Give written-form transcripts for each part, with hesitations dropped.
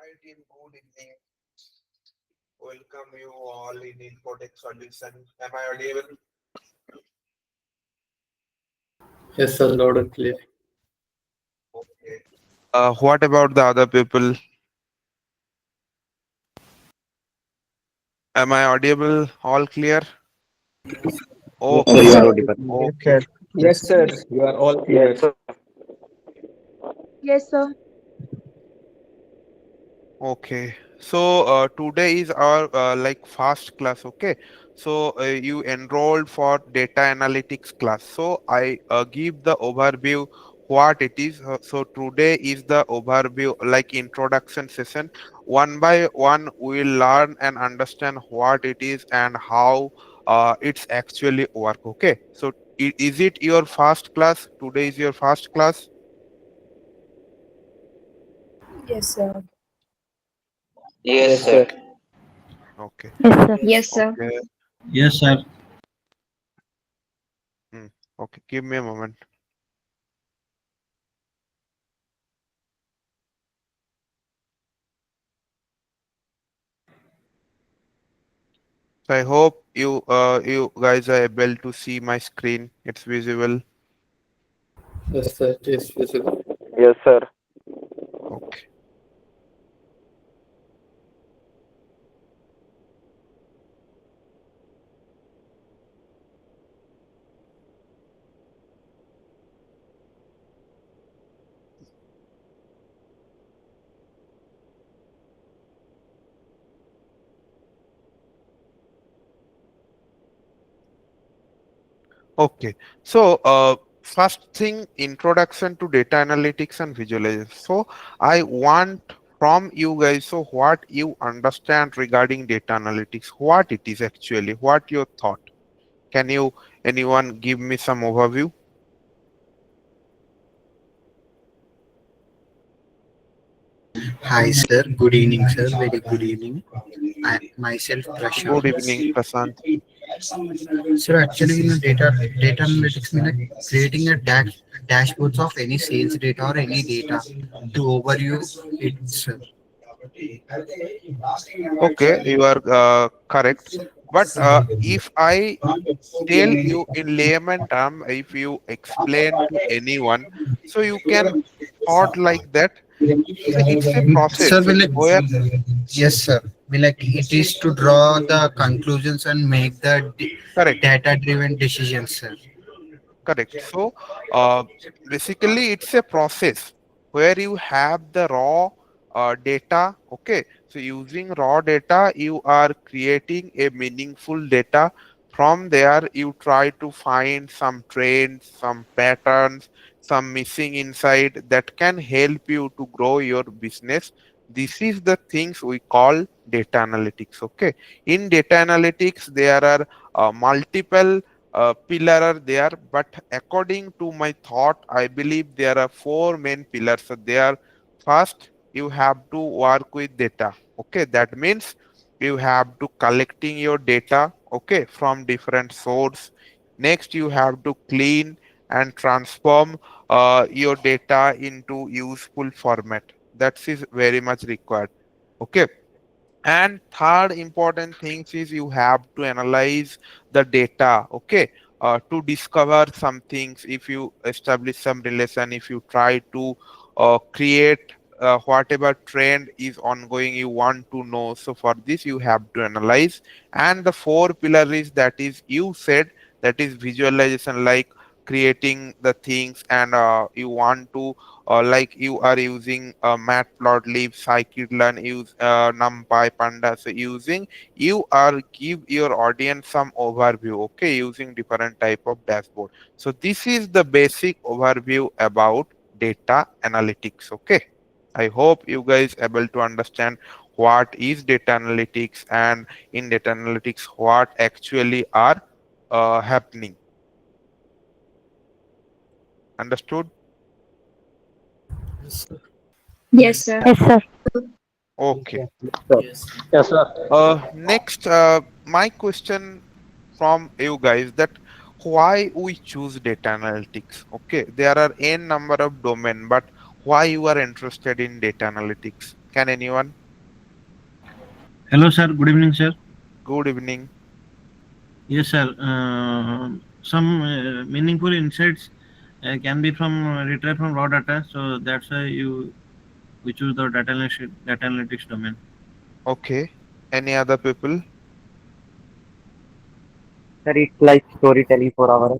Hi team, good evening. Welcome you all in Infotact solution. Am I audible? Yes, sir, loud and clear. Okay. What about the other people? Am I audible? All clear? Yes, Yes, sir, Okay. you sir. are audible. Yes, Okay. sir. Yes, sir. You are all clear. Yes, sir. Okay. So today is our like fast class. Okay. So you enrolled for data analytics class. So I give the overview what it is. So today is the overview like introduction session. One by one, we will learn and understand what it is and how it's actually work. Okay. So is it your first class? Today is your first class. Yes, sir. Yes, Yes, sir. sir. Okay. Yes, sir. Yes, sir. Okay. Yes, sir. Hmm. Okay. Give me a moment. So I hope you guys are able to see my screen. It's visible. Yes, sir, it is visible. Yes, sir. Okay. Okay. So first thing, introduction to data analytics and visualization. So I want from you guys, so what you understand regarding data analytics, what it is actually, what your thought. Can you anyone give me some overview? Hi, sir. Good evening, sir. Very good evening. I myself, Good Prashant. evening, Prasant. Sir, actually, in data analytics means like creating a dashboards of any sales data or any data to overview it, sir. Okay, you are correct. But if I tell you in layman term, if you explain to anyone, so you can thought like that. So it's a Sir, process will like where yes, sir. Will like it is to draw the conclusions and make the correct, data-driven decisions, sir. correct. So basically it's a process where you have the raw data. Okay, so using raw data, you are creating a meaningful data. From there, you try to find some trends, some patterns, some missing insight that can help you to grow your business. This is the things we call data analytics. Okay, in data analytics, there are multiple pillar are there, but according to my thought, I believe there are four main pillars. So there, first you have to work with data. Okay, that means you have to collecting your data. Okay, from different source. Next, you have to clean and transform your data into useful format. That is very much required. Okay, and third important things is you have to analyze the data. Okay, to discover some things. If you establish some relation, if you try to create whatever trend is ongoing, you want to know. So for this you have to analyze. And the four pillar is, that is you said, that is visualization, like creating the things. And you want to like you are using matplotlib, scikit-learn, use numpy, pandas, so using, you are give your audience some overview. Okay, using different type of dashboard. So this is the basic overview about data analytics. Okay, I hope you guys able to understand what is data analytics, and in data analytics what actually are happening. Understood? Yes, sir. Yes, sir. Yes, sir. Okay. Yes, sir. Next, my question from you guys, that why we choose data analytics. Okay, there are n number of domain, but why you are interested in data analytics? Can anyone? Hello, sir. Good evening, sir. Good evening. Yes, sir. Some meaningful insights can be from retrieved from raw data. So that's why we choose the data analytics domain. Okay. Any other people? Sir, it's like storytelling for our.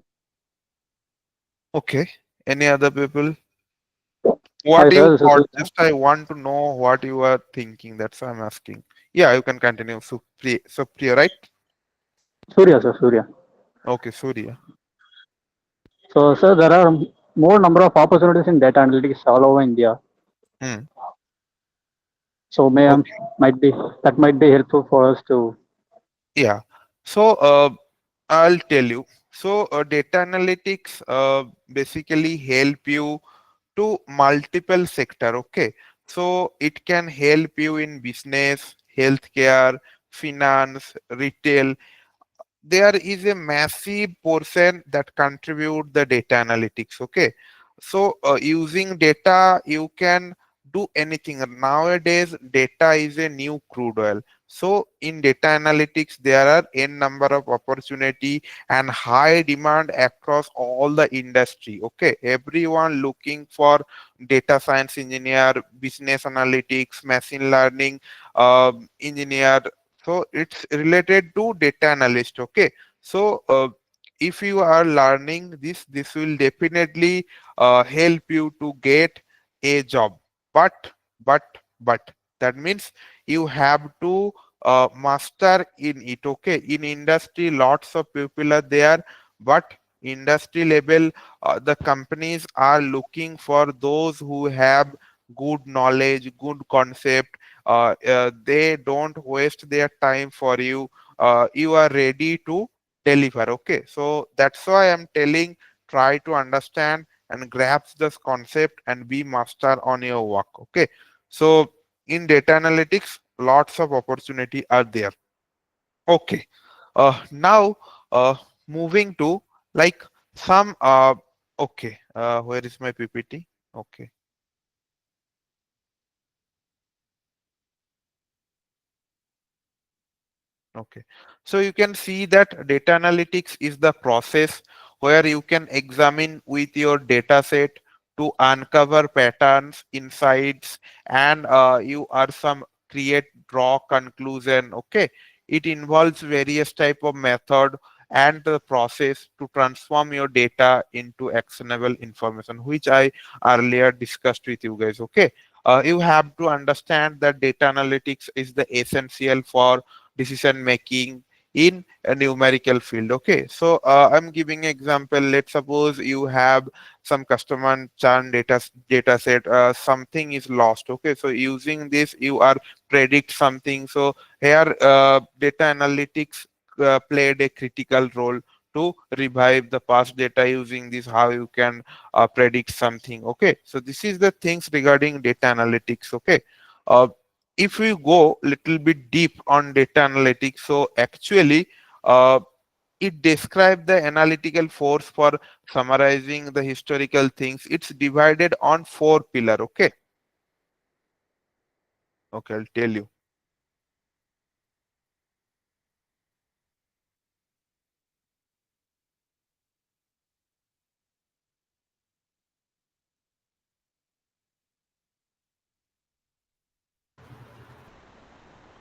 Okay. Any other people? What Hi, you sir. This is thought? Surya. Just I want to know what you are thinking. That's why I'm asking. Yeah, you can continue. Supriya, right? Surya, sir. Surya. Okay, Surya. So, sir, there are more number of opportunities in data analytics all over India. Hmm. So, Okay. might be that might be helpful for us to. Yeah. So, I'll tell you. So, data analytics basically help you to multiple sector. Okay. So, it can help you in business, healthcare, finance, retail. There is a massive portion that contribute the data analytics. Okay, so using data you can do anything. Nowadays data is a new crude oil. So in data analytics there are n number of opportunity and high demand across all the industry. Okay, everyone looking for data science engineer, business analytics, machine learning engineer. So it's related to data analyst. Okay, so if you are learning this will definitely help you to get a job. But but but that means you have to master in it. Okay, in industry lots of people are there, but industry level the companies are looking for those who have good knowledge, good concept. They don't waste their time for you. You are ready to deliver. Okay, so that's why I'm telling, try to understand and grasp this concept and be master on your work. Okay, so in data analytics lots of opportunity are there. Okay, now moving to like some okay, where is my PPT? Okay. Okay. So you can see that data analytics is the process where you can examine with your data set to uncover patterns, insights, and you are some create draw conclusion. Okay. It involves various type of method and the process to transform your data into actionable information, which I earlier discussed with you guys. Okay. You have to understand that data analytics is the essential for decision making in a numerical field. Okay, so I'm giving an example. Let's suppose you have some customer churn data set. Something is lost. Okay, so using this you are predict something. So here data analytics played a critical role to revive the past data. Using this how you can predict something. Okay, so this is the things regarding data analytics. Okay, uh, if we go little bit deep on data analytics, so actually uh, it describes the analytical force for summarizing the historical things. It's divided on four pillar. Okay, okay, I'll tell you.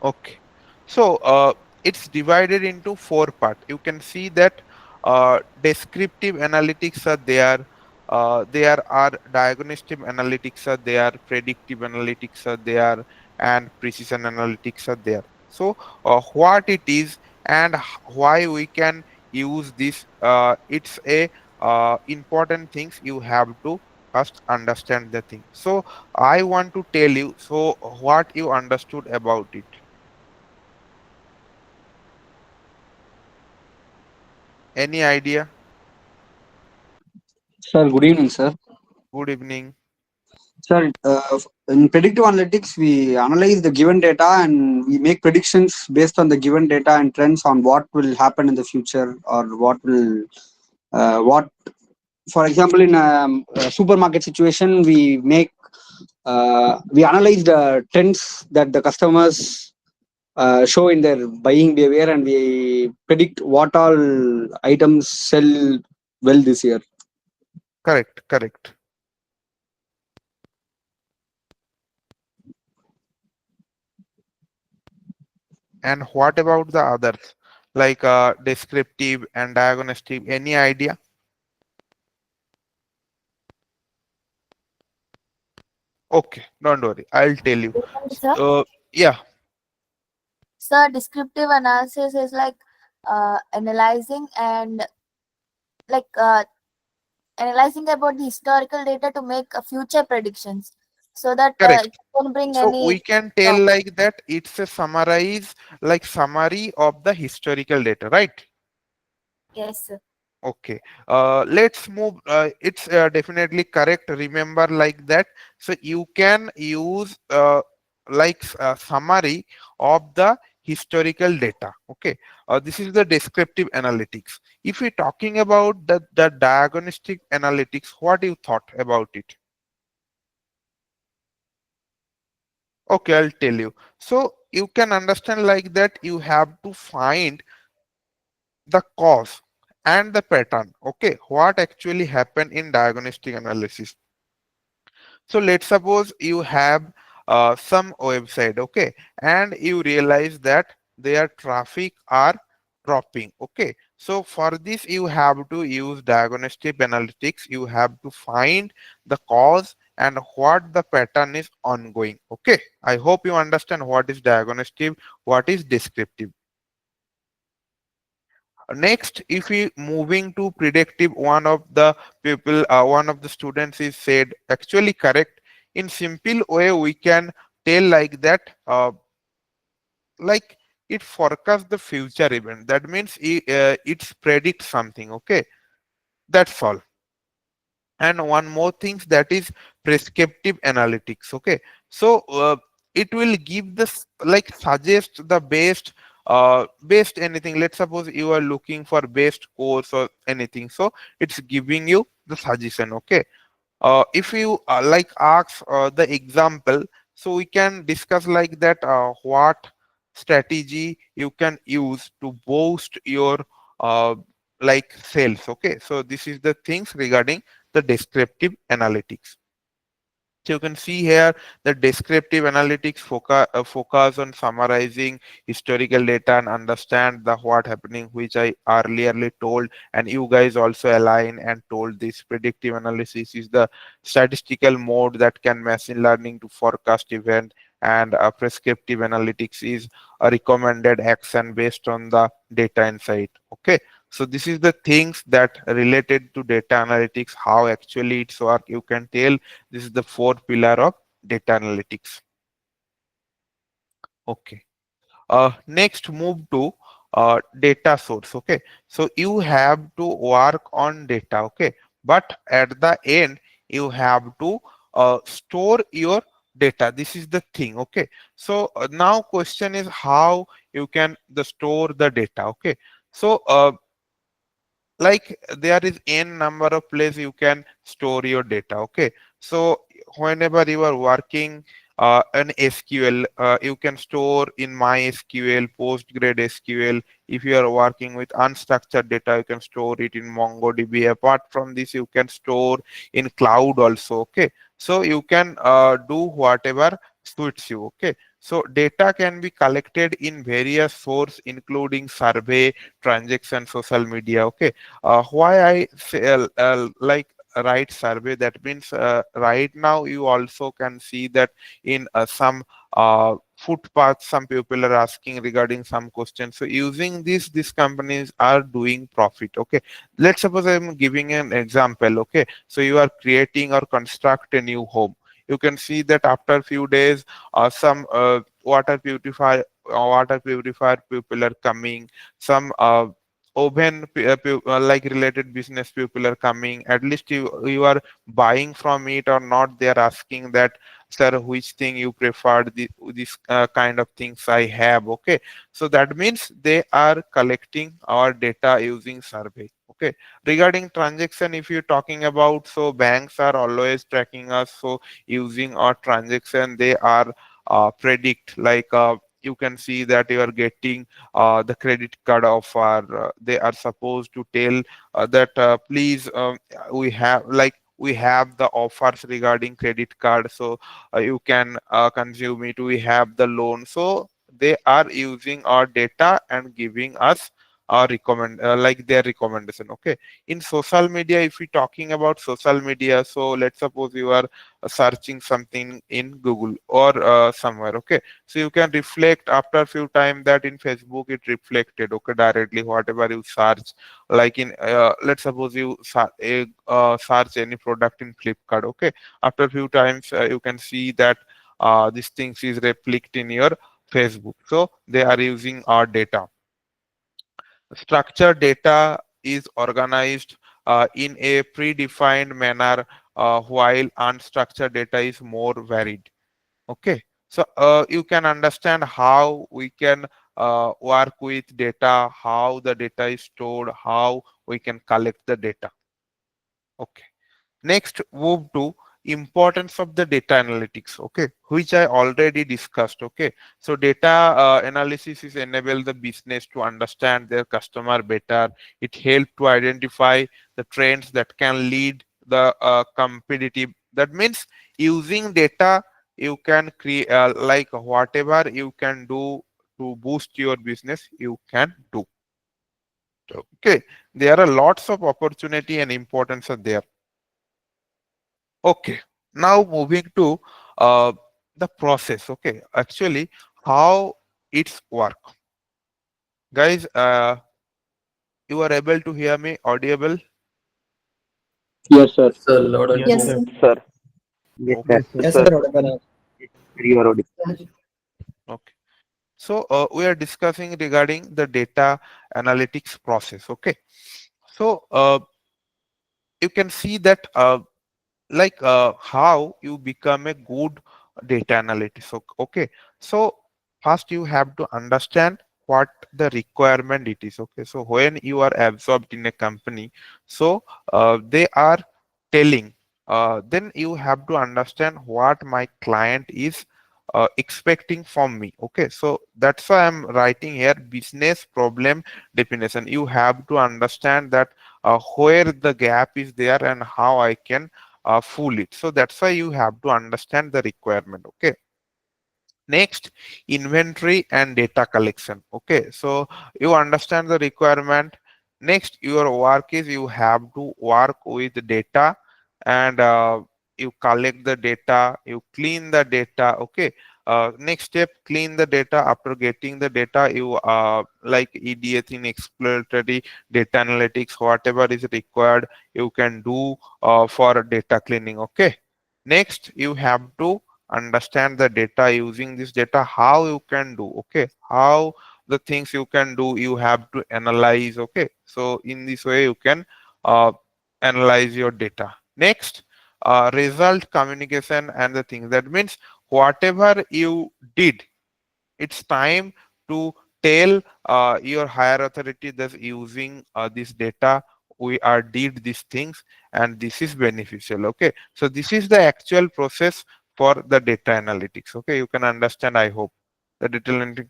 Okay, so it's divided into four part. You can see that descriptive analytics are there. There are diagnostic analytics are there, predictive analytics are there, and precision analytics are there. So what it is and why we can use this, it's a important things you have to first understand the thing. So I want to tell you, so what you understood about it. Any idea? Sir, good evening, sir. Good evening. Sir, in predictive analytics, we analyze the given data and we make predictions based on the given data and trends on what will happen in the future or what, for example, in a supermarket situation, we make we analyze the trends that the customers show in their buying behavior, and we predict what all items sell well this year. Correct, correct. And what about the others, like descriptive and diagnostic? Any idea? Okay, don't worry, I'll tell you. Sir, Yeah, sir, descriptive analysis is like analyzing and like analyzing about the historical data to make future predictions, so that it correct. can bring So any we can tell profit. like that it's a summarize, like summary of the historical data, right? Yes, sir. Okay, let's move. It's definitely correct. Remember like that. So you can use like summary of the historical data. Okay, this is the descriptive analytics. If we're talking about the diagnostic analytics, what you thought about it? Okay, I'll tell you. So you can understand like that. You have to find the cause and the pattern. Okay, what actually happened in diagnostic analysis. So let's suppose you have some website, okay, and you realize that their traffic are dropping. Okay, so for this you have to use diagnostic analytics. You have to find the cause and what the pattern is ongoing. Okay, I hope you understand what is diagnostic, what is descriptive. Next, if we moving to predictive, one of the students is said actually correct. In simple way, we can tell like that, like it forecasts the future event. That means it's predict something. Okay, that's all. And one more thing, that is prescriptive analytics. Okay, so it will give this, like suggest the best anything. Let's suppose you are looking for best course or anything, so it's giving you the suggestion. Okay, if you like ask the example, so we can discuss like that, what strategy you can use to boost your uh, like sales. Okay, so this is the things regarding the descriptive analytics. So you can see here the descriptive analytics focus on summarizing historical data and understand the what happening, which I earlierly told, and you guys also align and told. This predictive analysis is the statistical mode that can machine learning to forecast event, and prescriptive analytics is a recommended action based on the data insight. Okay, so this is the things that related to data analytics, how actually it's work. You can tell this is the fourth pillar of data analytics. Okay. Next, move to data source. Okay. So you have to work on data. Okay. But at the end, you have to store your data. This is the thing. Okay. So now question is how you can store the data. Okay. So like there is n number of places you can store your data. Okay, so whenever you are working an SQL, you can store in MySQL, PostgreSQL. If you are working with unstructured data, you can store it in MongoDB. Apart from this, you can store in cloud also. Okay, so you can do whatever suits you. Okay, so data can be collected in various source, including survey, transaction, social media. Okay, why I say like right survey, that means right now you also can see that in some footpaths some people are asking regarding some questions. So using this, these companies are doing profit. Okay, let's suppose I'm giving an example. Okay, so you are creating or construct a new home. You can see that after few days some water purifier people are coming, some like related business people are coming. At least you are buying from it or not, they are asking that, sir, which thing you preferred, this kind of things I have. Okay, so that means they are collecting our data using survey. Okay, regarding transaction, if you're talking about, so banks are always tracking us. So using our transaction, they are predict, like you can see that you are getting the credit card offer. They are supposed to tell that please, we have, like, we have the offers regarding credit card, so you can consume it, we have the loan. So they are using our data and giving us recommend, like, their recommendation. Okay, in social media, if we talking about social media, so let's suppose you are searching something in Google or somewhere. Okay, so you can reflect after a few time that in Facebook it reflected, okay, directly whatever you search. Like in let's suppose you search any product in Flipkart. Okay, after a few times you can see that these things is reflect in your Facebook. So they are using our data. Structured data is organized in a predefined manner, while unstructured data is more varied. Okay, so you can understand how we can work with data, how the data is stored, how we can collect the data. Okay. Next, move to importance of the data analytics, okay, which I already discussed. Okay, so data analysis is enable the business to understand their customer better. It helps to identify the trends that can lead the competitive. That means using data, you can create like whatever you can do to boost your business, you can do. Okay, there are lots of opportunity and importance are there. Okay, now moving to uh, the process. Okay, actually, how it's work, guys. You are able to hear me audible? Yes, sir. Sir, loud and Yes, Yes, clear. sir. sir. Sir. Yes, Okay, sir. Yes, sir. Yes, Sir, sir, audible. you are audible. okay. So we are discussing regarding the data analytics process. Okay, so you can see that like how you become a good data analyst. So okay, so first you have to understand what the requirement it is. Okay, so when you are absorbed in a company, so they are telling, then you have to understand what my client is expecting from me. Okay, so that's why I'm writing here business problem definition. You have to understand that where the gap is there and how I can fool it. So that's why you have to understand the requirement. Okay. Next, inventory and data collection. Okay, so you understand the requirement. Next, your work is you have to work with data, and you collect the data, you clean the data. Okay, next step, clean the data. After getting the data, you like EDA in exploratory data analytics, whatever is required, you can do for data cleaning. Okay, next, you have to understand the data. Using this data, how you can do, okay, how the things you can do, you have to analyze. Okay, so in this way you can uh, analyze your data. Next, result communication and the things. That means whatever you did, it's time to tell your higher authority that using this data we are did these things and this is beneficial. Okay, so this is the actual process for the data analytics. Okay, you can understand, I hope. The data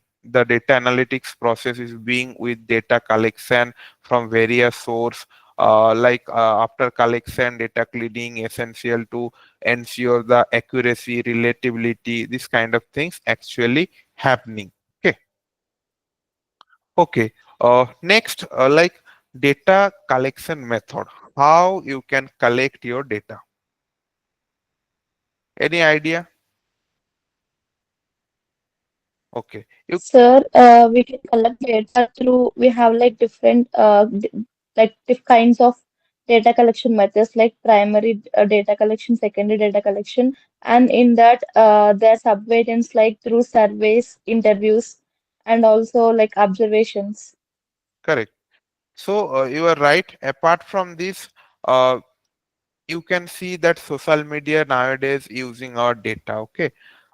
analytics process is being with data collection from various source, like after collection, data cleaning essential to ensure the accuracy, relatability, this kind of things actually happening. Okay, okay. Next, like data collection method, how you can collect your data. Any idea? Okay, you Sir, we can collect data through, we have like different kinds of data collection methods like primary data collection, secondary data collection, and in that there are subvariants like through surveys, interviews, and also like observations. correct. So you are right. Apart from this, uh, you can see that social media nowadays using our data. Okay,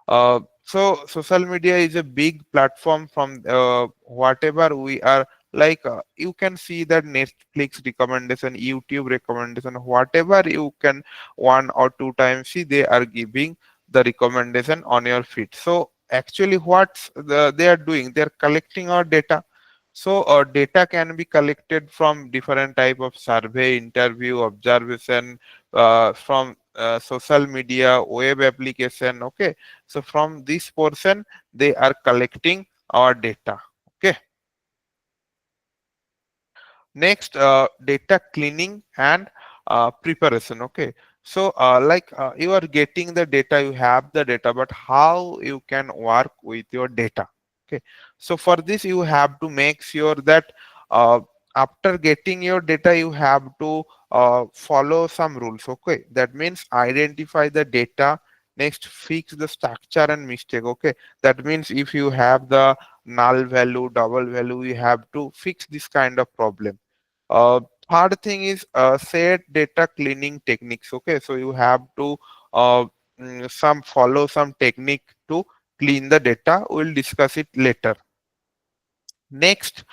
so social media is a big platform from whatever we are like you can see that Netflix recommendation, YouTube recommendation, whatever you can 1 or 2 times see, they are giving the recommendation on your feed. So actually they are doing, they are collecting our data. So data can be collected from different type of survey, interview, observation, from social media, web application. Okay, so from this portion they are collecting our data. Okay. Next, data cleaning and preparation. Okay, so you are getting the data, you have the data, but how you can work with your data? Okay, so for this you have to make sure that uh, after getting your data, you have to follow some rules. Okay, that means identify the data. Next, fix the structure and mistake. Okay, that means if you have the null value, double value, you have to fix this kind of problem. uh, Third thing is set data cleaning techniques. Okay, so you have to uh, some follow some technique to clean the data. We'll discuss it later. Next,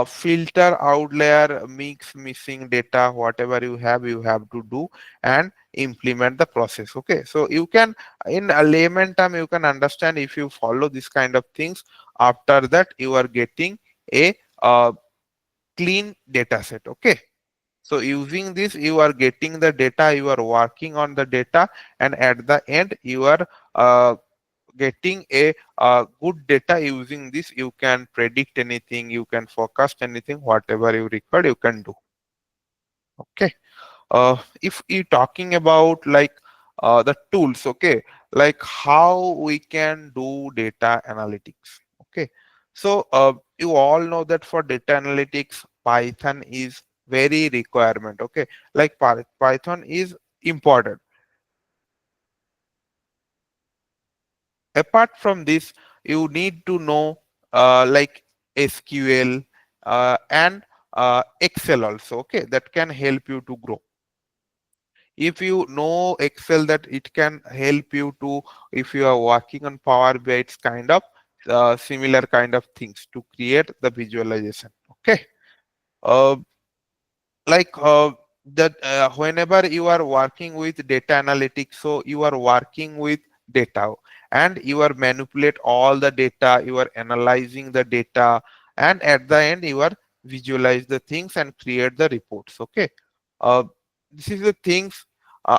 filter outlier, mix missing data, whatever you have to do and implement the process. Okay, so you can, in a layman term, you can understand if you follow this kind of things. After that, you are getting a clean data set. Okay, so using this, you are getting the data, you are working on the data, and at the end, you are getting a good data. Using this, you can predict anything, you can forecast anything, whatever you require, you can do. Okay. If you talking about like the tools, okay, like how we can do data analytics. Okay, so you all know that for data analytics, Python is very requirement. Okay, like Python is important. Apart from this, you need to know like SQL and Excel also. Okay, that can help you to grow. If you know Excel, that it can help you to, if you are working on Power BI, it's kind of similar kind of things to create the visualization. Okay, uh, like that whenever you are working with data analytics, so you are working with data and you are manipulate all the data, you are analyzing the data, and at the end you are visualize the things and create the reports. Okay, uh, this is the things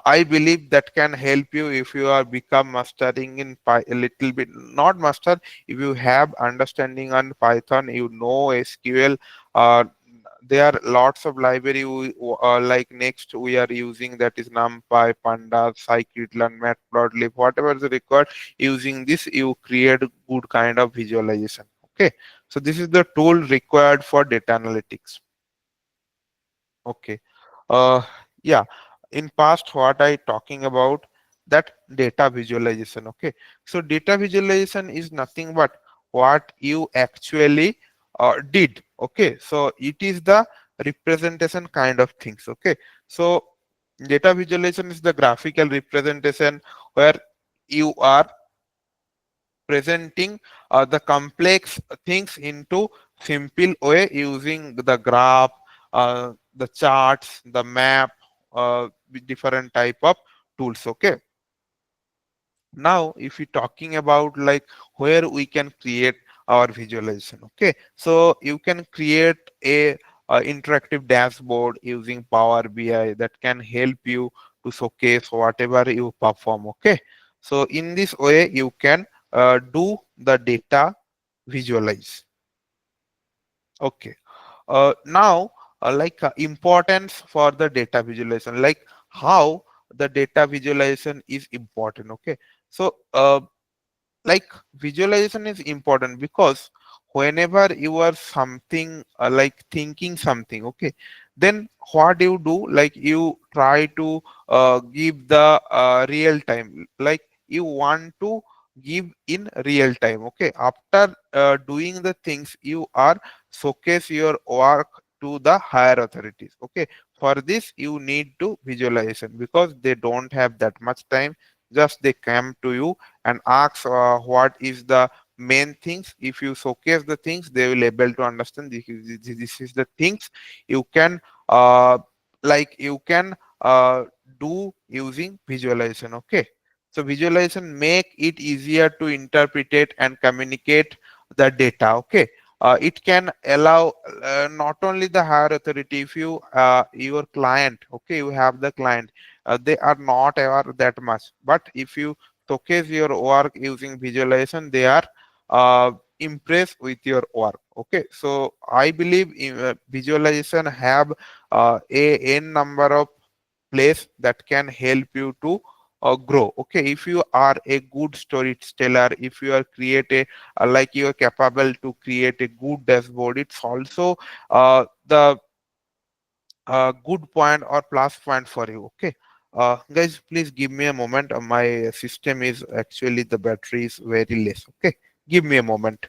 I believe that can help you if you are become mastering in a little bit, not master, if you have understanding on Python, you know SQL. uh, there are lots of library like next we are using, that is NumPy, Pandas, scikit-learn, matplotlib, whatever is required. Using this, you create good kind of visualization. Okay, so this is the tool required for data analytics. Okay. uh yeah, in past what I talking about, that data visualization. Okay, so data visualization is nothing but what you actually did. Okay, so it is the representation kind of things. Okay, so data visualization is the graphical representation where you are presenting the complex things into simple way using the graph, the charts, the map, with different type of tools. Okay, now if you're talking about like where we can create our visualization. Okay, so you can create a interactive dashboard using Power BI that can help you to showcase whatever you perform. Okay, so in this way you can do the data visualize. Okay, now importance for the data visualization, like how the data visualization is important. Okay, so like visualization is important because whenever you are something like thinking something. Okay, then what you do, like you try to give the real time, like you want to give in real time. Okay, after doing the things, you are showcase your work to the higher authorities. Okay, for this you need to visualization because they don't have that much time. Just they come to you and ask what is the main things. If you showcase the things, they will able to understand this is the things you can like you can do using visualization. Okay, so visualization make it easier to interpret it and communicate the data. Okay, it can allow not only the higher authority, if you your client, okay, you have the client, they are not aware that much, but if you showcase your work using visualization, they are impressed with your work. Okay, so I believe visualization have a n number of place that can help you to grow. Okay, if you are a good storyteller, if you are create a like you are capable to create a good dashboard, it's also the good point or plus point for you. Okay, guys, please give me a moment. My system is actually the battery is very less. Okay, give me a moment.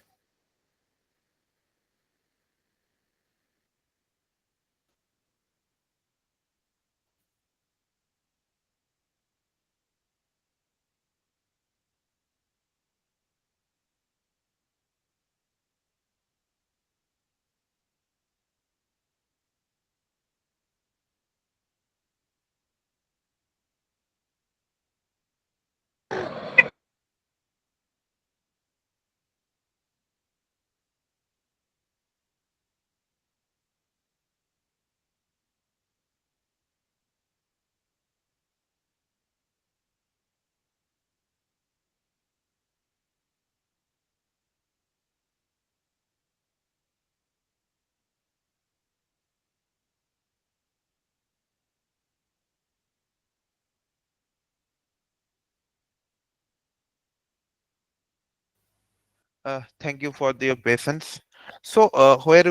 Thank you for your patience. So where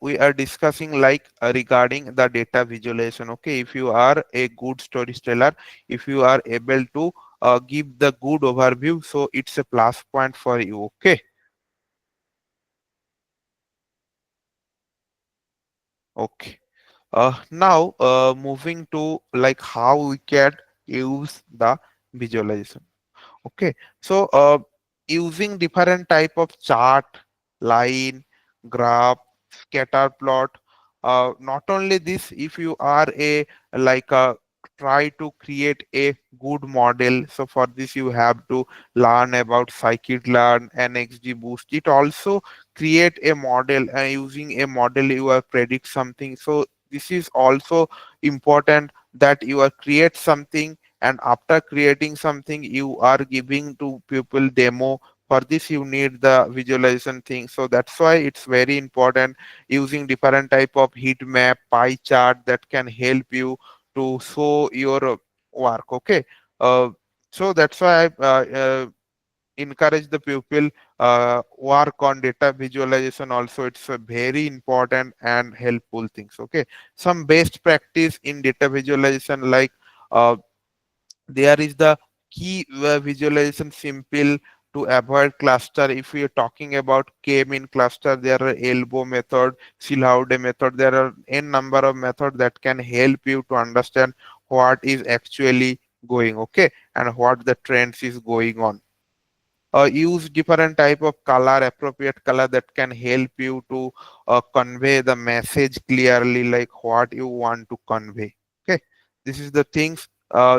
we are discussing like regarding the data visualization. Okay, if you are a good storyteller, if you are able to give the good overview, so it's a plus point for you. Okay, okay. Now moving to like how we can use the visualization. Okay, so using different type of chart, line, graph, scatter plot. Not only this, if you are a like try to create a good model, so for this you have to learn about scikit-learn and XGBoost. It also create a model, using a model you are predict something. So this is also important that you are create something, and after creating something you are giving to people demo. For this you need the visualization thing, so that's why it's very important using different type of heat map, pie chart that can help you to show your work. Okay, uh, so that's why I encourage the pupil work on data visualization also. It's a very important and helpful things. Okay, some best practice in data visualization, like uh, there is the key visualization simple to avoid cluster. If we are talking about k-mean cluster, there are elbow method, silhouette method, there are n number of methods that can help you to understand what is actually going. Okay, and what the trends is going on. Use different type of color, appropriate color that can help you to convey the message clearly, like what you want to convey. Okay, this is the things,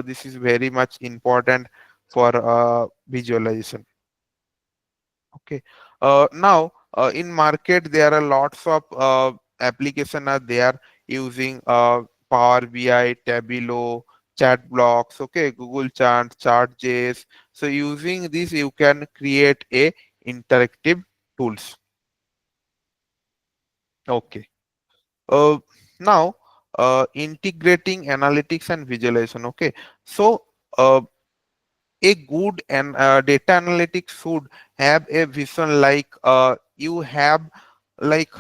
this is very much important for visualization. Okay, now in market there are lots of application are there using Power BI, Tableau, chat blocks. Okay, Google Charts, Chartjs. So using this you can create a interactive tools. Okay, uh, now integrating analytics and visualization. Okay, so a good and data analytics should have a vision, like you have like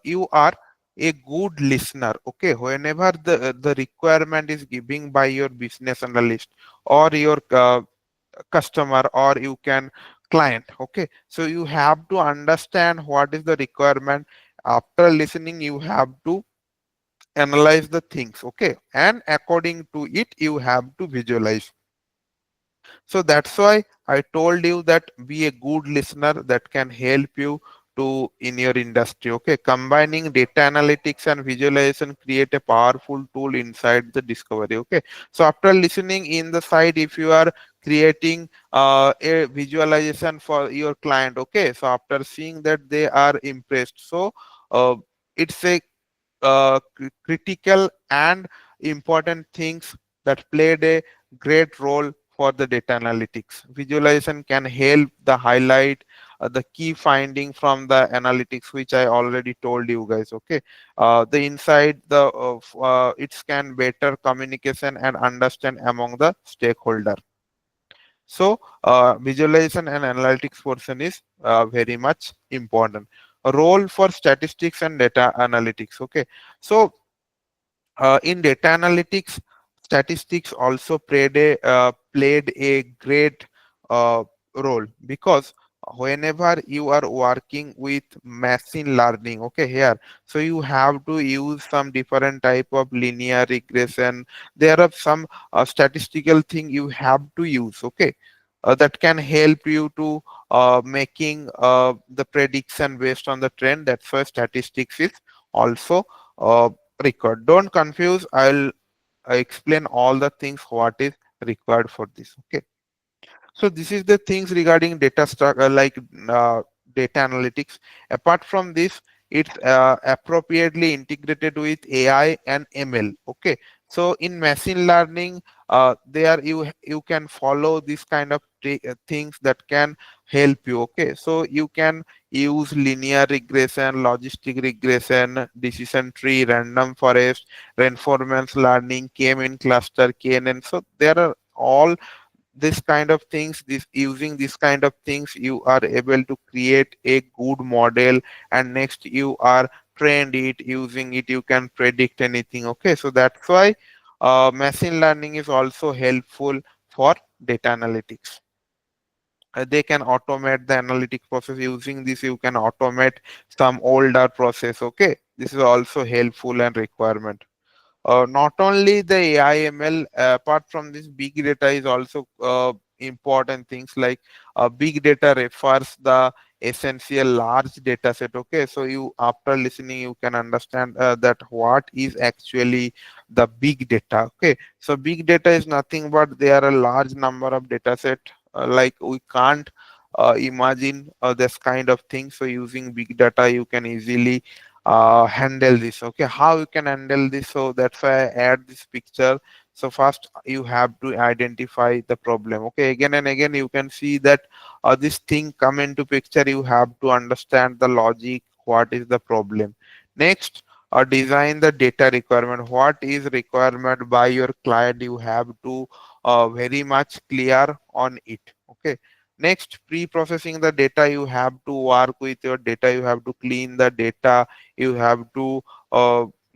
you are a good listener. Okay, whenever the requirement is giving by your business analyst or your customer, or you can client. Okay, so you have to understand what is the requirement. After listening you have to analyze the things. Okay, and according to it you have to visualize. So that's why I told you that be a good listener that can help you to in your industry. Okay, combining data analytics and visualization create a powerful tool inside the discovery. Okay, so after listening in the side, if you are creating a visualization for your client, okay, so after seeing that they are impressed, so it's a critical and important things that played a great role for the data analytics. Visualization can help the highlight the key finding from the analytics, which I already told you guys. Okay, the inside the it can better communication and understand among the stakeholder. So visualization and analytics portion is very much important. A role for statistics and data analytics. Okay, so in data analytics, statistics also played a great role, because whenever you are working with machine learning, okay, here, so you have to use some different type of linear regression. There are some statistical thing you have to use, okay, that can help you to making the prediction based on the trend. That's why statistics is also uh, required. Don't confuse. I explain all the things what is required for this. Okay. So this is the things regarding like data analytics. Apart from this, it's appropriately integrated with AI and ML. Okay. So in machine learning, there you can follow this kind of things that can help you. Okay. So you can use linear regression, logistic regression, decision tree, random forest, reinforcement learning, k-mean cluster, KNN. So there are all this kind of things, this using this kind of things you are able to create a good model, and next you are trained it, using it you can predict anything. Okay, so that's why machine learning is also helpful for data analytics. They can automate the analytic process. Using this you can automate some older process. Okay, this is also helpful and requirement. Not only the AI ML, apart from this, big data is also important things, like big data refers the essential large data set. Okay, so you after listening you can understand that what is actually the big data. Okay, so big data is nothing but there are a large number of data set. Like we can't imagine this kind of thing. So using big data you can easily handle this. Okay, how you can handle this? So that's why I add this picture. So first you have to identify the problem. Okay, again and again you can see that this thing come into picture. You have to understand the logic, what is the problem. Next, design the data requirement. What is requirement by your client? You have to very much clear on it. Okay, next, pre-processing the data. You have to work with your data, you have to clean the data, you have to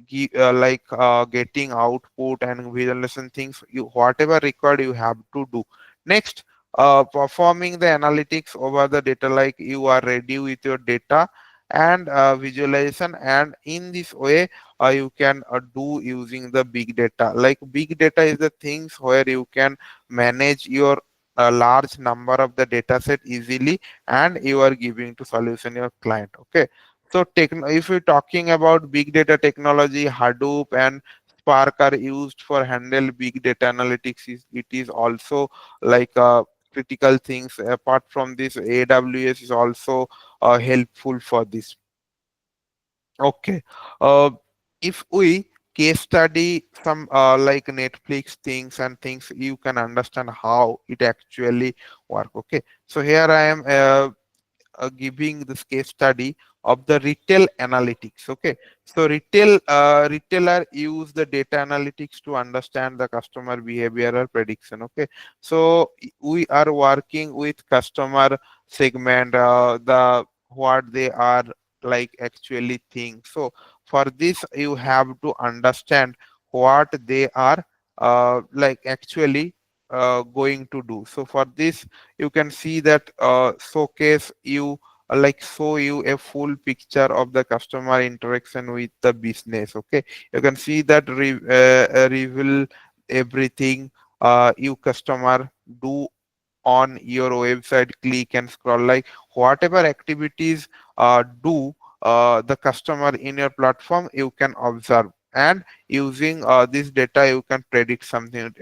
getting output and visualization things, you whatever required you have to do. Next, performing the analytics over the data, like you are ready with your data and visualization, and in this way you can do using the big data. Like big data is the things where you can manage your a large number of the data set easily, and you are giving to solution your client. Okay, so if we're talking about big data technology, Hadoop and Spark are used for handle big data analytics. It is also like critical things. Apart from this, AWS is also helpful for this. Okay. Uh, if we case study some like Netflix things and things, you can understand how it actually work. Okay. So here I am giving this case study of the retail analytics. Okay, so retailer use the data analytics to understand the customer behavioral prediction. Okay, so we are working with customer segment, the what they are like actually think. So for this you have to understand what they are like actually going to do. So for this you can see that showcase you like show you a full picture of the customer interaction with the business. Okay, you can see that reveal everything you customer do on your website, click and scroll, like whatever activities do the customer in your platform, you can observe, and using this data you can predict something,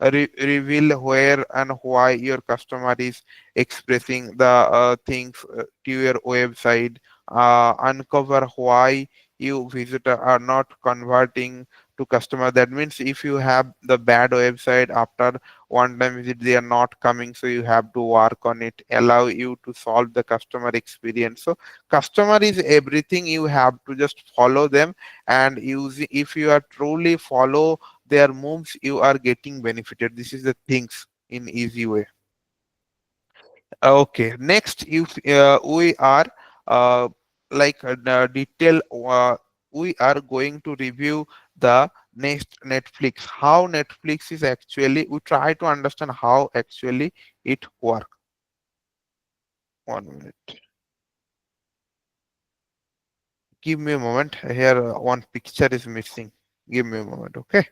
reveal where and why your customer is expressing the things to your website, uncover why you visitor are not converting to customer. That means if you have the bad website, after one time visit they are not coming, so you have to work on it, allow you to solve the customer experience. So customer is everything, you have to just follow them, and use, if you are truly follow their moves, you are getting benefited. This is the things in easy way. Okay, next, if we are uh, detail, we are going to review the next Netflix. How Netflix is actually, we try to understand how actually it work. 1 minute. Give me a moment. Here, one picture is missing. Give me a moment, okay?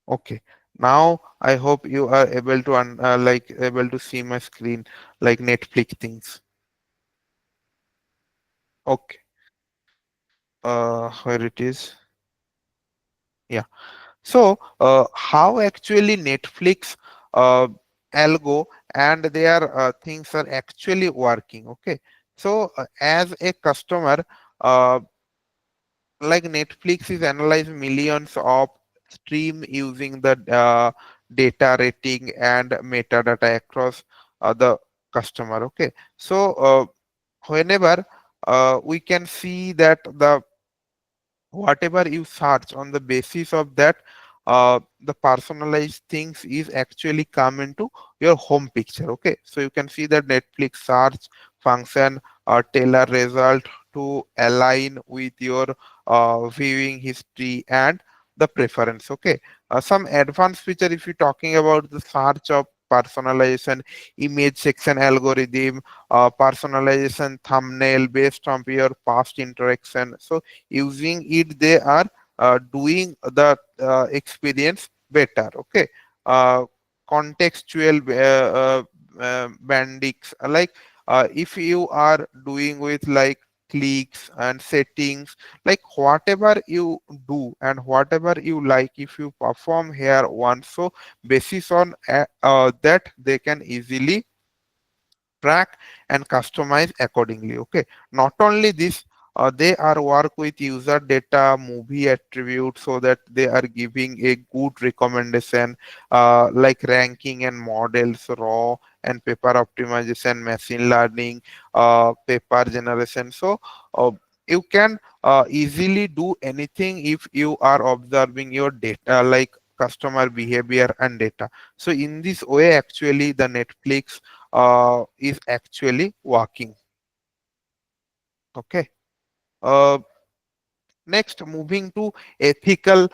Okay. Now I hope you are able to able to see my screen, like Netflix things. Okay. Where it is? Yeah. So, how actually Netflix algo and their things are actually working? Okay. So, as a customer, uh, like Netflix is analyze millions of stream using the data rating and metadata across the customer. Okay. So, whenever we can see that the whatever you search on the basis of that, the personalized things is actually come into your home picture. Okay, so you can see that Netflix search function tailor result to align with your viewing history and the preference. Okay, some advanced feature, if you're talking about the search of personalization, image section algorithm, personalization thumbnail based on your past interaction. So using it, they are doing the experience better. Okay, uh, contextual bandings, like if you are doing with like clicks and settings, like whatever you do and whatever you like, if you perform here once, so basis on that they can easily track and customize accordingly. Okay, not only this, they are work with user data movie attributes, so that they are giving a good recommendation, like ranking and models, raw and paper optimization, machine learning, paper generation. So you can easily do anything if you are observing your data, like customer behavior and data. So in this way actually the Netflix is actually working. Okay. Uh, Next, moving to ethical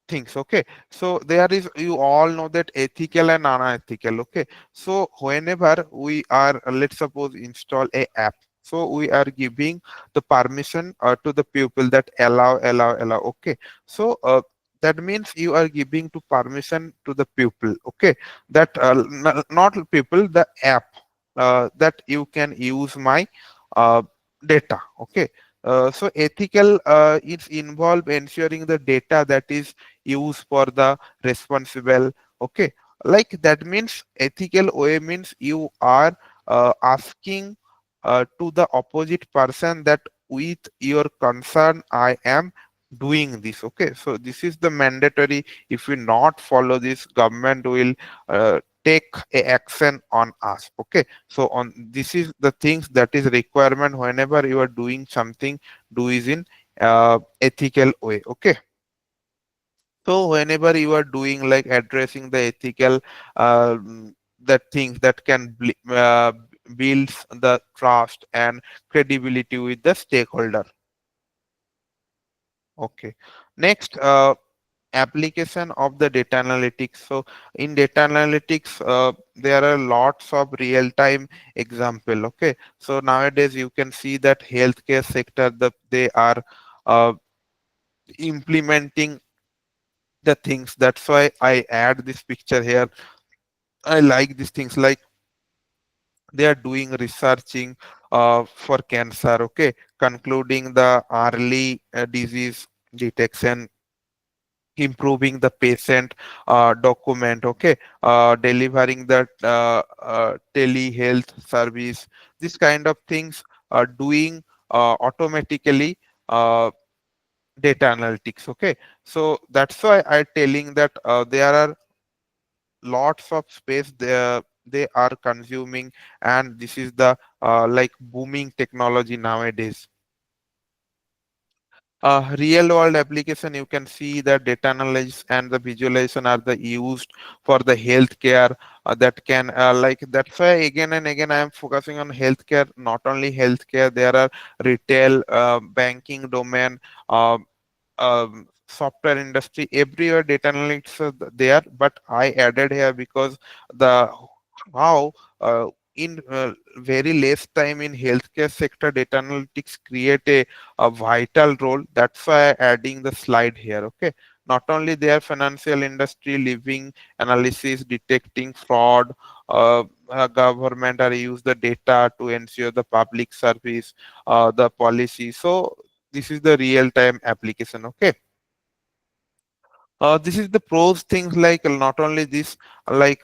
things. Okay, so there is, you all know that ethical and unethical. Okay, so whenever we are, let's suppose, install a app, so we are giving the permission to the people that allow. Okay, so that means you are giving to permission to the people. Okay, that not people, the app, that you can use my data. Okay, so ethical is involved ensuring the data that is used for the responsible. Okay, like that means ethical way means you are asking to the opposite person that with your concern I am doing this. Okay, so this is the mandatory. If we not follow this, government will take a action on us. Okay, so on, this is the things that is requirement whenever you are doing something, do is in ethical way. Okay, so whenever you are doing like addressing the ethical the things that can build the trust and credibility with the stakeholder. Okay. Next, application of the data analytics. So in data analytics, there are lots of real-time example. Okay. So nowadays you can see that healthcare sector, they are uh, implementing the things. That's why I add this picture here. I like these things, like they are doing researching for cancer. Okay, concluding the early disease detection, improving the patient document. Okay, delivering the telehealth service. This kind of things are doing automatically uh, data analytics. Okay, so that's why I telling that there are lots of space they are consuming, and this is the like booming technology nowadays. Real world application, you can see that data analysis and the visualization are the used for the healthcare, that can like that's why again and again I am focusing on healthcare. Not only healthcare, there are retail, banking domain, uh, software industry, everywhere data analytics are there. But I added here because the how in very less time in healthcare sector, data analytics create a vital role. That's why adding the slide here. Okay, not only their financial industry, living analysis, detecting fraud, government are use the data to ensure the public service, the policy. So this is the real time application. Okay, this is the pros things, like not only this, like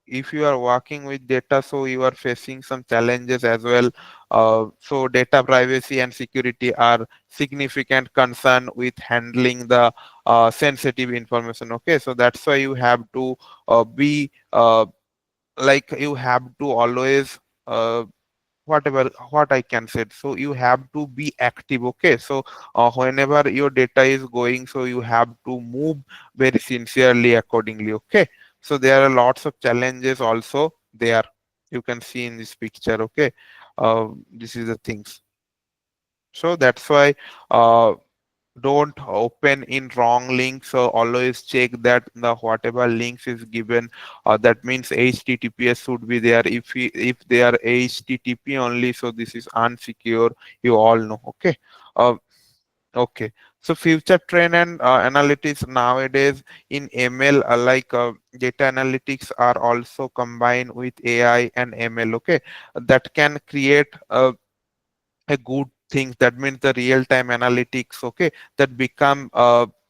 if you are working with data, so you are facing some challenges as well. So data privacy and security are significant concern with handling the sensitive information. Okay, so that's why you have to be like you have to always whatever what I can say. So you have to be active. Okay, so whenever your data is going, so you have to move very sincerely accordingly. Okay, so there are lots of challenges also there. You can see in this picture. Okay, this is the things. So that's why don't open in wrong links. So always check that the whatever links is given, that means https should be there. If they are http only, so this is unsecure, you all know. Okay, uh, okay. So future trend and analytics nowadays in ml, like data analytics are also combined with ai and ml. Okay, that can create a good thing. That means the real time analytics. Okay, that become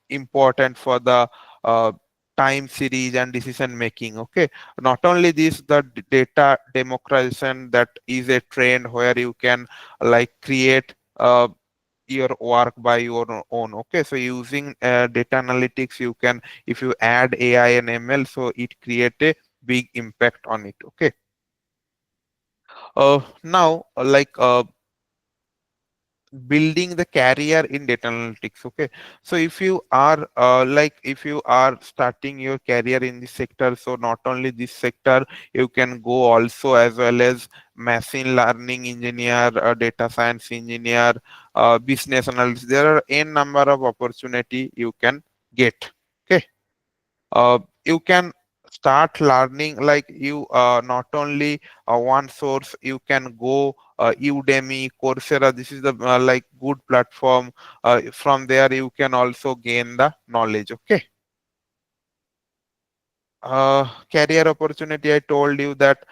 important for the uh, time series and decision making. Okay, not only this, the data democratization, that is a trend where you can like create your work by your own. Okay, so using data analytics, you can, if you add ai and ml, so it create a big impact on it. Okay, now like building the career in data analytics. Okay, so if you are like if you are starting your career in this sector, so not only this sector, you can go also as well as machine learning engineer, data science engineer, business analyst. There are n number of opportunity you can get. Okay, you can start learning, like you not only one source, you can go udemy, coursera. This is the like good platform. From there you can also gain the knowledge. Okay, career opportunity, I told you that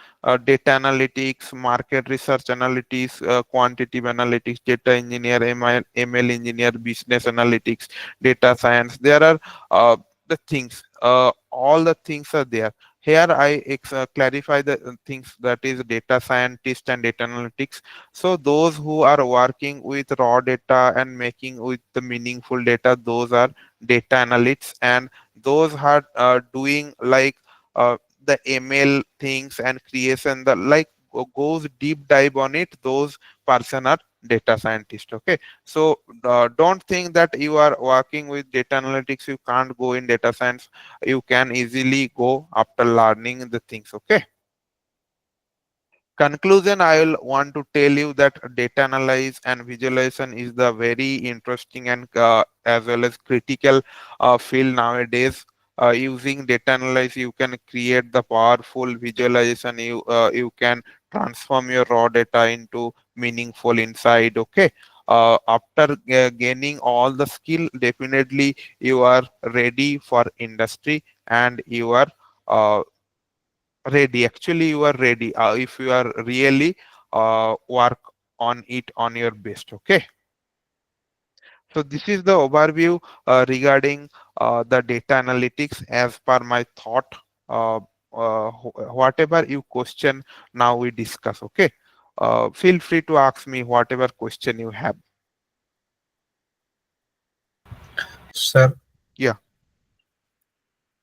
data analytics, market research analytics, quantitative analytics, data engineer, ML engineer, business analytics, data science. There are the things, all the things are there. Here I clarify the things, that is data scientist and data analytics. So those who are working with raw data and making with the meaningful data, those are data analysts. And those are doing like the ML things and creation, the like goes deep dive on it, those person are data scientist. Okay, so don't think that you are working with data analytics, you can't go in data science. You can easily go after learning the things. Okay, Conclusion, I will want to tell you that data analysis and visualization is the very interesting and as well as critical field nowadays. Using data analysis, you can create the powerful visualization. You can transform your raw data into meaningful insight. Okay. After gaining all the skill, definitely you are ready for industry, and you are uh, ready. Actually, you are ready if you are really work on it on your best. Okay, so this is the overview regarding the data analytics as per my thought. uh, Whatever you question, now we discuss. Okay, feel free to ask me whatever question you have. Sir, Yeah.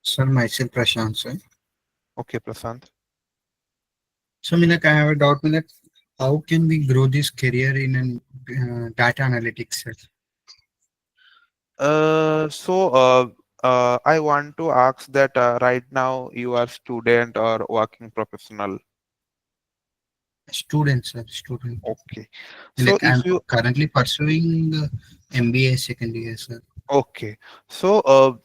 sir, myself Prashant, sir. Okay, Prasant. So, Minak, I have a doubt, Minak, how can we grow this career in data analytics, sir? I want to ask that right now you are student or working professional. Student, sir, student. Okay. So Like if I'm you currently pursuing MBA second year, sir. okay, so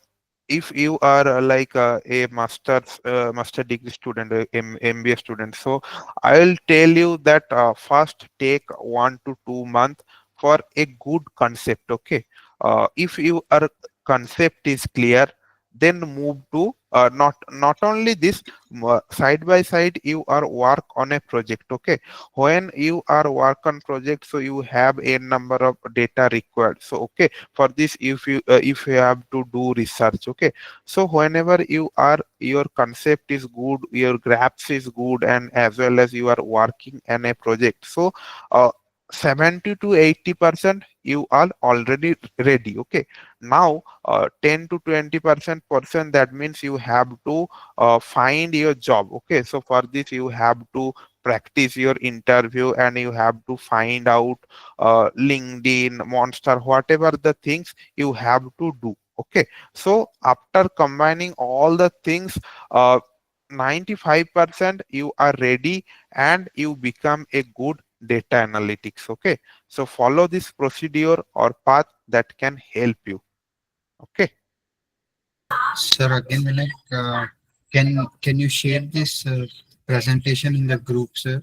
if you are a master degree student, MBA student, so I'll tell you that first take 1 to 2 months for a good concept. Okay, if your concept is clear, then move to not only this, side by side you are work on a project. Okay, when you are work on project, so you have a number of data required. So okay, for this, if you have to do research. Okay, so whenever you are, your concept is good, your graphs is good, and as well as you are working in a project, so uh, 70 to 80% you are already ready. Okay, now 10 to 20% that means you have to find your job. Okay, so for this you have to practice your interview, and you have to find out LinkedIn, Monster, whatever the things you have to do. Okay, so after combining all the things, uh, 95% you are ready, and you become a good data analytics. Okay, so follow this procedure or path that can help you. Okay. Sir, again, like, can you share this presentation in the group, sir?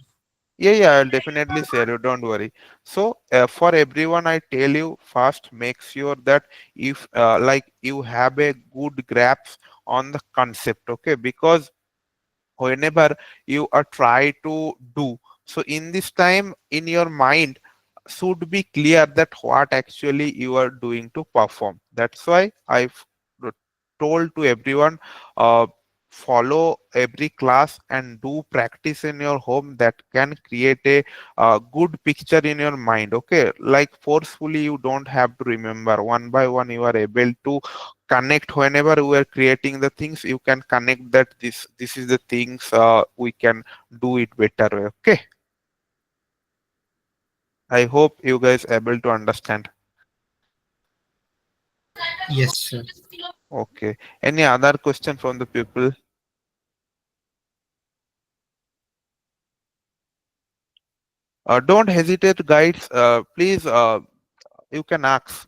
Yeah, I'll definitely share you. Don't worry. So, for everyone, I tell you first, make sure that if you have a good grasp on the concept. Okay, because whenever you are try to do, so in this time in your mind should be clear that what actually you are doing to perform. That's why I've told to everyone, uh, follow every class and do practice in your home. That can create a good picture in your mind. Okay, like forcefully you don't have to remember, one by one you are able to connect. Whenever we are creating the things, you can connect that this is the things we can do it better way. Okay, I hope you guys able to understand. Yes, sir. Okay, any other question from the people? Don't hesitate, guys. Please, you can ask.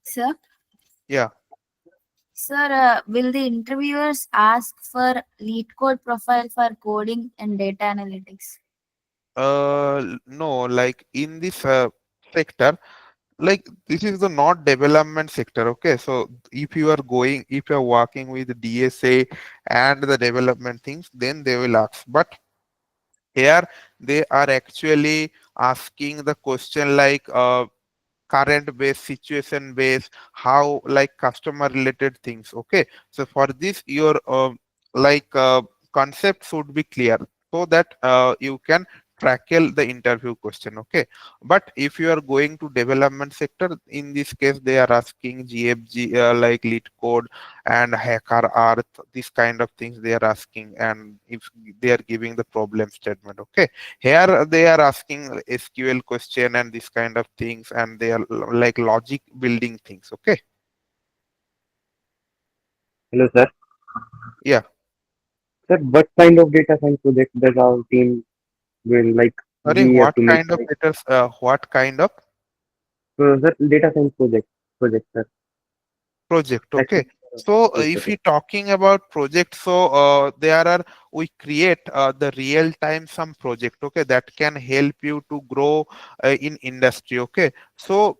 Sir, Yeah. sir, will the interviewers ask for lead code profile for coding and data analytics? No, like in this sector, like this is the not development sector. Okay, so if you are working with DSA and the development things, then they will ask. But here they are actually asking the question like current based, situation based, how like customer related things. Okay, so for this your like concept should be clear, so that you can tackle the interview question. Okay, but if you are going to development sector, in this case they are asking GFG, like lead code and hacker earth, this kind of things they are asking, and if they are giving the problem statement. Okay, here they are asking SQL question and this kind of things, and they are like logic building things. Okay. Hello, sir. Yeah. Sir, what kind of data science project does our team will like Sorry, we have what to make kind of like data, what kind of sir, data science project sir. project? Okay. Actually, So yes, if sir. we talking about project, so there are, we create the real time some project, okay, that can help you to grow in industry. Okay. So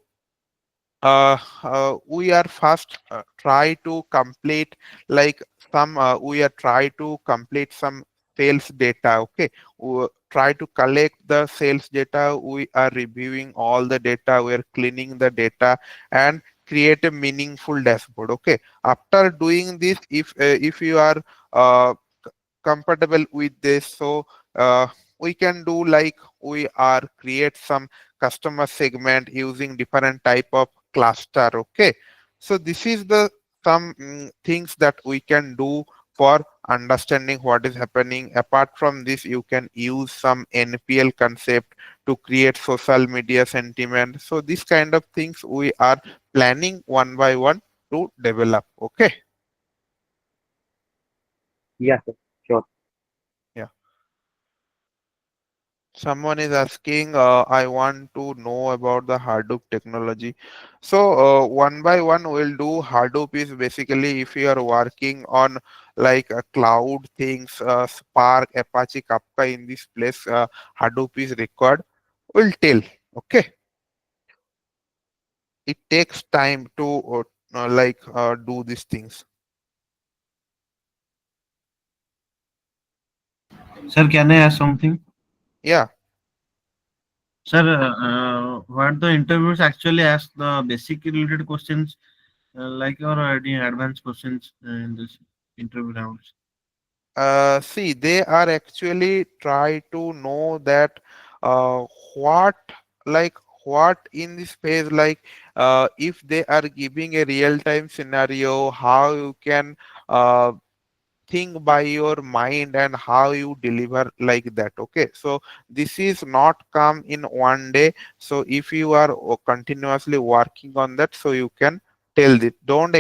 we are first try to complete like some we are try to complete some sales data. Okay, we try to collect the sales data, we are reviewing all the data, we are cleaning the data and create a meaningful dashboard. Okay, after doing this, if you are uh, comfortable with this, so we can do like we are create some customer segment using different type of cluster. Okay, so this is the some things that we can do for understanding what is happening. Apart from this, you can use some npl concept to create social media sentiment. So this kind of things we are planning one by one to develop. Okay. Yeah, sir. Sure. Yeah. Someone is asking, I want to know about the Hadoop technology. So, one by one, we'll do. Hadoop is basically if you are working on like cloud things, Spark, Apache, Kafka in this place, Hadoop is required. We'll tell. Okay. It takes time to do these things. Sir, can I ask something? Yeah. Sir, what the interviewers actually ask the basic related questions, like or any advanced questions in this interview rounds? See, they are actually try to know that uh, what like what in this phase, like if they are giving a real time scenario, how you can uh, think by your mind and how you deliver like that. Okay, so this is not come in one day. So if you are continuously working on that, so you can tell it. Don't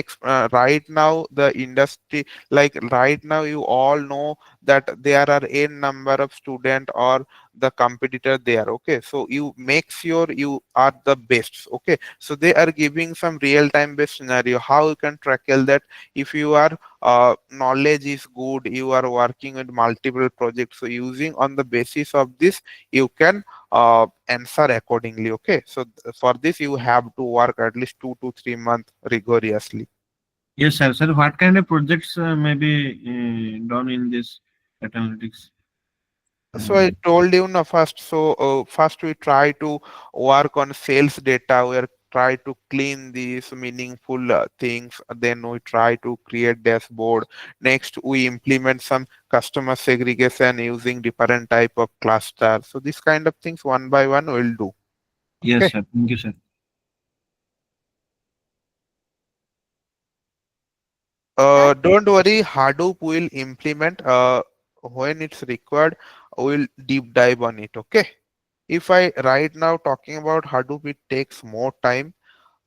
right now the industry, like right now you all know that there are n number of student or the competitor there. Okay, so you make sure you are the best. Okay, so they are giving some real time based scenario how you can tackle that. If you are knowledge is good, you are working with multiple projects, so using on the basis of this you can answer accordingly. Okay, so for this you have to work at least 2 to 3 months rigorously. Yes, sir. Sir, what kind of projects may be done in this data analytics? So I told you now first. So first we try to work on sales data. We are try to clean these meaningful things. Then we try to create dashboard. Next we implement some customer segregation using different type of cluster. So this kind of things one by one we'll do. Yes, Okay. sir. Thank you, sir. Sir, Don't worry. Hadoop will implement when it's required. We'll deep dive on it. Okay. If I right now talking about Hadoop, it takes more time.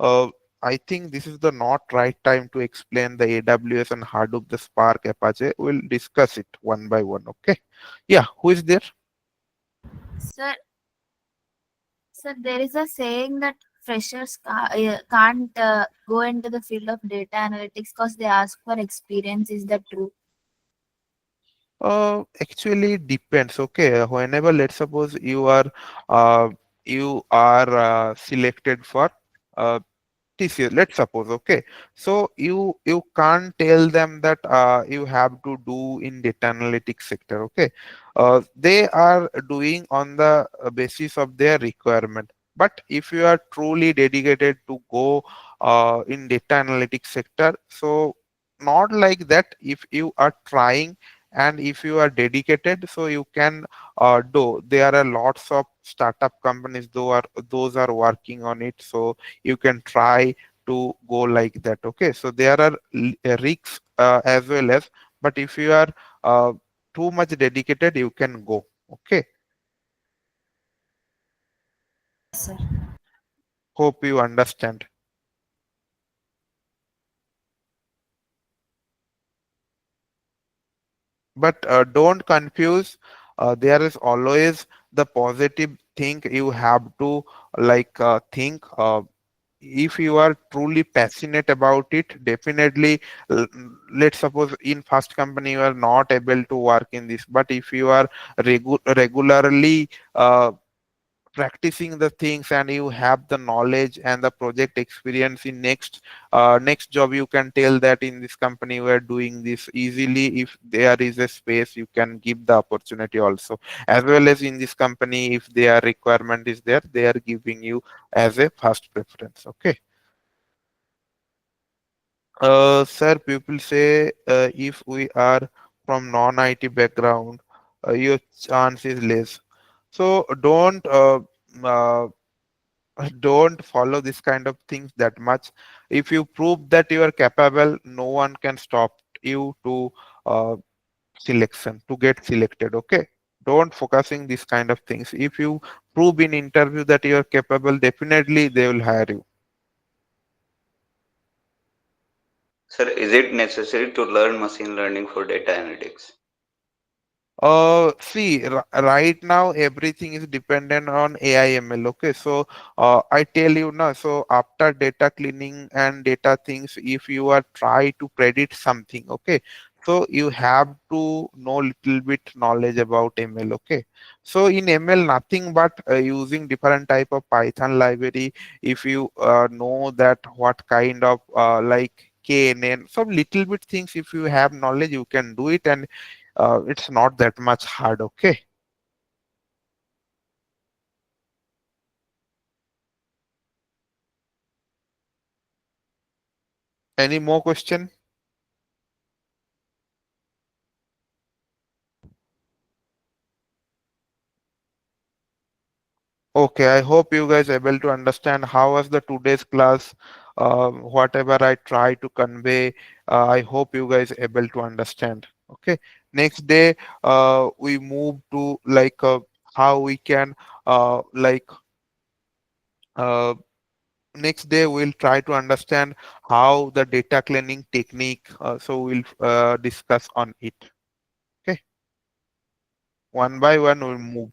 Uh, I think this is the not right time to explain the AWS and Hadoop, the Spark, Apache. We'll discuss it one by one. Okay. Yeah. Who is there? sir, sir, there is a saying that freshers can't go into the field of data analytics because they ask for experience. Is that true? Actually depends. Okay. Whenever, let's suppose uh, you are selected for uh, TCS, let's suppose. Okay, so you can't tell them that you have to do in data analytics sector. Okay, they are doing on the basis of their requirement. But if you are truly dedicated to go in data analytics sector, so not like that. If you are trying and if you are dedicated, so you can do. There are lots of startup companies those are working on it. So you can try to go like that. Okay, so there are risks as well as, but if you are uh, too much dedicated, you can go. Okay, Sir. hope you understand. But don't confuse, there is always the positive thing you have to think. If you are truly passionate about it, definitely, l- let's suppose in first company you are not able to work in this, but if you are regularly practicing the things and you have the knowledge and the project experience in next job, you can tell that in this company we are doing this easily. If there is a space, you can give the opportunity also, as well as in this company if their requirement is there, they are giving you as a first preference. Okay. Sir, people say if we are from non-IT background, your chance is less. So uh, don't follow this kind of things that much. If you prove that you are capable, no one can stop you to uh, selection to get selected. Okay. Don't focusing this kind of things. If you prove in interview that you are capable, definitely they will hire you. Sir, is it necessary to learn machine learning for data analytics? See, right now everything is dependent on AI ML. Okay, so I tell you now. So after data cleaning and data things, if you are try to predict something, okay, so you have to know little bit knowledge about ML. Okay, so in ML, nothing but using different type of Python library. If you know that what kind of KNN, some little bit things. If you have knowledge, you can do it, and it's not that much hard. Okay. Any more question? Okay, I hope you guys able to understand how was the today's class. Whatever I try to convey, I hope you guys able to understand. Okay. Next day, we move to how we can like uh, next day we'll try to understand how the data cleaning technique. So we'll discuss on it. Okay. One by one we'll move,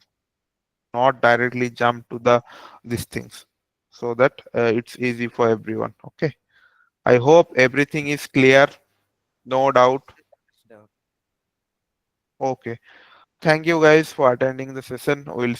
not directly jump to the these things, so that it's easy for everyone. Okay. I hope everything is clear. No doubt. Okay. Thank you guys for attending the session. We'll